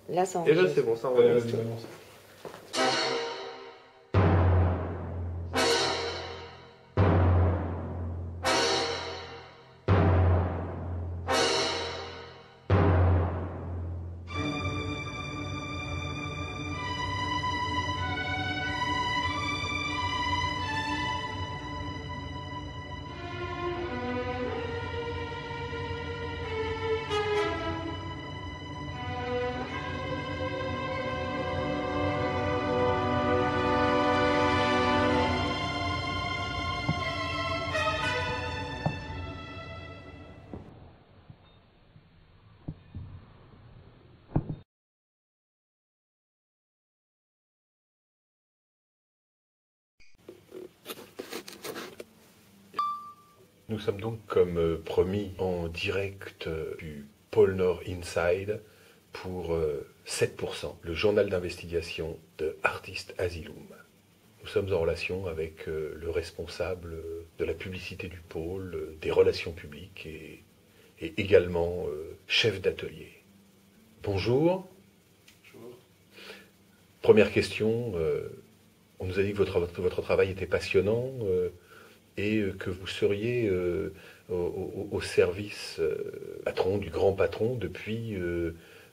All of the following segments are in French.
Là, ça Et là, enregistre. c'est bon, ça enregistre. Nous sommes donc, comme promis, en direct du pôle Nord Inside pour 7%, le journal d'investigation de Artist Asylum. Nous sommes en relation avec le responsable de la publicité du pôle, des relations publiques et également chef d'atelier. Bonjour. Bonjour. Première question, on nous a dit que votre travail était passionnant et que vous seriez au service patron, du grand patron depuis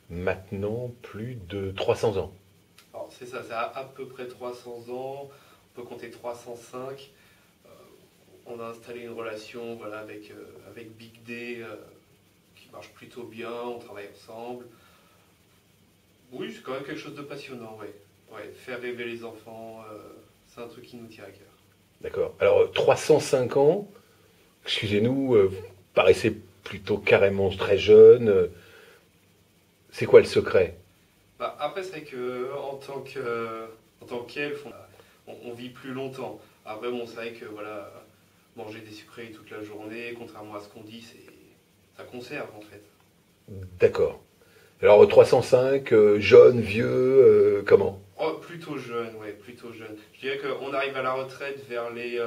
maintenant plus de 300 ans. Alors, c'est ça, c'est à peu près 300 ans. On peut compter 305. On a installé une relation voilà, avec Big D qui marche plutôt bien. On travaille ensemble. Oui, c'est quand même quelque chose de passionnant, ouais. Ouais, faire rêver les enfants, c'est un truc qui nous tient à cœur. D'accord. Alors, 305 ans, excusez-nous, vous paraissez plutôt carrément très jeune. C'est quoi le secret? Bah, après, c'est vrai en tant qu'elfe, on vit plus longtemps. Après, bon, c'est vrai que voilà, manger des sucreries toute la journée, contrairement à ce qu'on dit, ça conserve en fait. D'accord. Alors, 305, jeune, vieux, comment? Oh, plutôt jeune, ouais, plutôt jeune. Je dirais qu'on arrive à la retraite vers les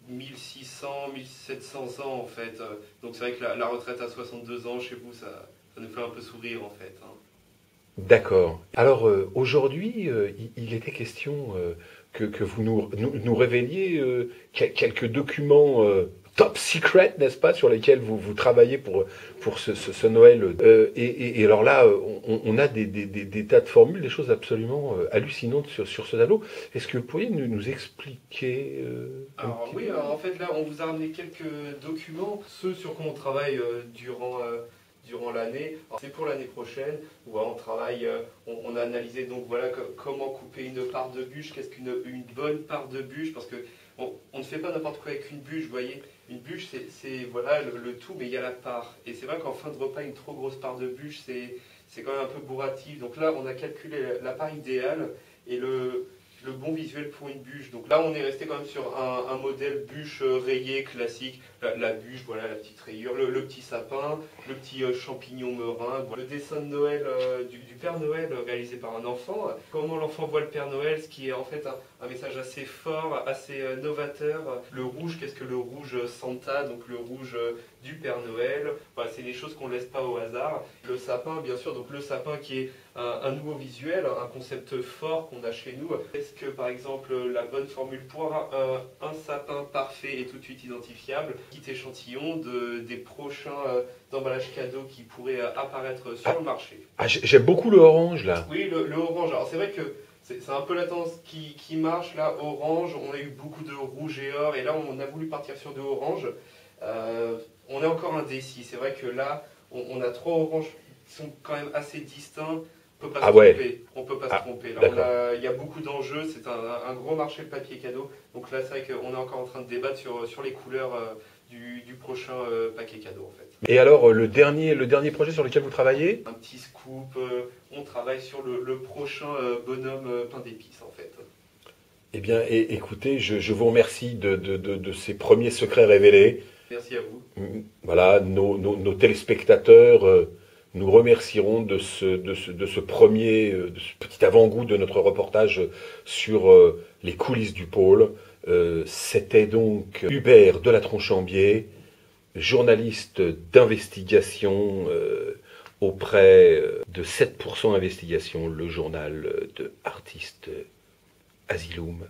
1600, 1700 ans en fait. Donc c'est vrai que la retraite à 62 ans chez vous, ça nous fait un peu sourire en fait, hein. D'accord. Alors aujourd'hui, il était question que vous nous révéliez quelques documents top secret, n'est-ce pas, sur lesquels vous travaillez pour ce Noël. Et alors là, on a des tas de formules, des choses absolument hallucinantes sur ce tableau. Est-ce que vous pourriez nous expliquer un Alors petit oui, peu? alors, en fait là, on vous a ramené quelques documents, ceux sur quoi on travaille durant l'année. Alors, c'est pour l'année prochaine, où on travaille, on a analysé donc voilà comment couper une part de bûche, qu'est-ce qu'une bonne part de bûche, parce que on ne fait pas n'importe quoi avec une bûche, vous voyez. Une bûche, c'est voilà le tout, mais il y a la part. Et c'est vrai qu'en fin de repas, une trop grosse part de bûche, c'est quand même un peu bourratif. Donc là, on a calculé la part idéale et le bon visuel pour une bûche. Donc là, on est resté quand même sur un modèle bûche rayée classique. La bûche, voilà, la petite rayure, le petit sapin, le petit champignon meringue, le dessin de Noël du Père Noël réalisé par un enfant. Comment l'enfant voit le Père Noël, ce qui est en fait un message assez fort, assez novateur. Le rouge, qu'est-ce que le rouge Santa, donc le rouge du Père Noël. Voilà, c'est des choses qu'on ne laisse pas au hasard. Le sapin, bien sûr, donc le sapin qui est un nouveau visuel, un concept fort qu'on a chez nous. Est-ce que par exemple la bonne formule pour un sapin parfait et tout de suite identifiable, petit échantillon des prochains emballages cadeaux qui pourraient apparaître sur le marché. Ah, j'aime beaucoup le orange là. Oui, le orange, alors c'est vrai que c'est un peu la tendance qui marche là, orange, on a eu beaucoup de rouge et or, et là on a voulu partir sur de orange. On est encore indécis, c'est vrai que là on a trois oranges qui sont quand même assez distincts. On peut pas se tromper. On peut pas se tromper. Là, il y a beaucoup d'enjeux. C'est un gros marché de papier cadeau. Donc là, c'est vrai qu'on est encore en train de débattre sur les couleurs du prochain paquet cadeau en fait. Et alors le dernier projet sur lequel vous travaillez? Un petit scoop. On travaille sur le prochain bonhomme pain d'épices en fait. Eh bien, écoutez, je vous remercie de ces premiers secrets révélés. Merci à vous. Voilà, nos téléspectateurs nous remercierons de ce petit avant-goût de notre reportage sur les coulisses du pôle. C'était donc Hubert de la Tronchambier, journaliste d'investigation auprès de 7% Investigation, le journal de artistes Asylum.